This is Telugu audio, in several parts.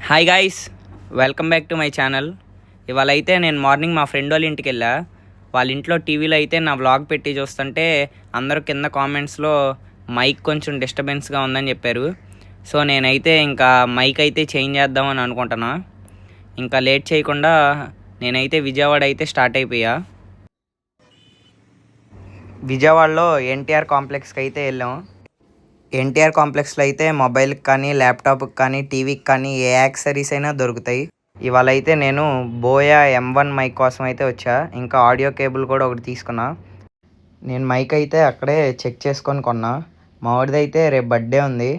Hi guys, welcome back to my channel. ఇవాళ అయితే నేను మార్నింగ్ మా ఫ్రెండ్ వాళ్ళ ఇంటికి వెళ్ళా. వాళ్ళ ఇంట్లో టీవీలో అయితే నా వ్లాగ్ పెట్టి చూస్తుంటే అందరూ కింద కామెంట్స్లో మైక్ కొంచెం డిస్టర్బెన్స్గా ఉందని చెప్పారు. సో నేనైతే ఇంకా మైక్ అయితే చేంజ్ చేద్దామని అనుకుంటున్నా. ఇంకా లేట్ చేయకుండా నేనైతే విజయవాడ అయితే స్టార్ట్ అయిపోయా. విజయవాడలో ఎన్టీఆర్ కాంప్లెక్స్కి అయితే వెళ్ళాం. ఎన్టీఆర్ కాంప్లెక్స్లో అయితే మొబైల్కి కానీ ల్యాప్టాప్కి కానీ టీవీకి కానీ ఏ యాక్సెసరీస్ అయినా దొరుకుతాయి. ఇవాళ అయితే నేను బోయా M1 మైక్ కోసం అయితే వచ్చా. ఇంకా ఆడియో కేబుల్ కూడా ఒకటి తీసుకున్నా. నేను మైక్ అయితే అక్కడే చెక్ చేసుకొని కొన్నా. మా వాడిదైతే రేపు బర్త్డే ఉంది.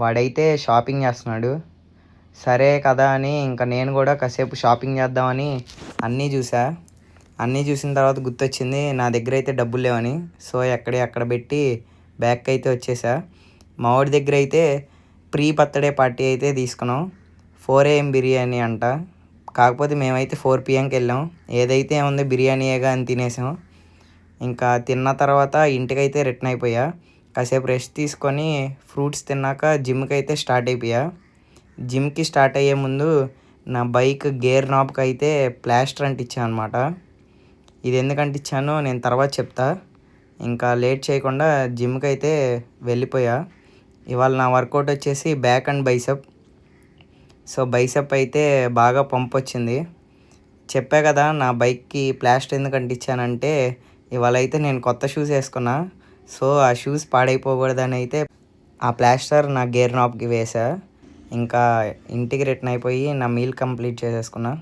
వాడైతే షాపింగ్ చేస్తున్నాడు. సరే కదా అని ఇంకా నేను కూడా కాసేపు షాపింగ్ చేద్దామని అన్నీ చూసా. అన్నీ చూసిన తర్వాత గుర్తొచ్చింది నా దగ్గర అయితే డబ్బులు లేవని. సో అక్కడ పెట్టి బ్యాక్ అయితే వచ్చేసా. మా వాడి దగ్గర అయితే ప్రీ బర్త్డే పార్టీ అయితే తీసుకున్నాం. 4 AM బిర్యానీ అంట. కాకపోతే మేమైతే 4 PMకి వెళ్ళాం. ఏదైతే ఏముంది బిర్యానీయేగా అని తినేసాం. ఇంకా తిన్న తర్వాత ఇంటికైతే రిటర్న్ అయిపోయా. కాసేపు రెస్ట్ తీసుకొని ఫ్రూట్స్ తిన్నాక జిమ్కి అయితే స్టార్ట్ అయిపోయా. జిమ్కి స్టార్ట్ అయ్యే ముందు నా బైక్ గేర్ నాబ్కి అయితే ప్లాస్టర్ అంటించాను అనమాట. ఇది ఎందుకంటే ఇచ్చానో నేను తర్వాత చెప్తా. ఇంకా లేట్ చేయకుండా జిమ్కి అయితే వెళ్ళిపోయా. ఇవాళ నా వర్కౌట్ వచ్చేసి back and bicep. So bicep అయితే బాగా పంప్ వచ్చింది. చెప్పా కదా నా బైక్కి ప్లాస్టర్ ఎందుకు అంటించానంటే ఇవాళ అయితే నేను కొత్త షూస్ వేసుకున్నా. సో ఆ షూస్ పాడైపోకూడదని అయితే ఆ ప్లాస్టర్ నా గేర్ నాబ్కి వేసా. ఇంకా ఇంటికి రిటర్న్ అయిపోయి నా మీల్ కంప్లీట్ చేసేసుకున్నా.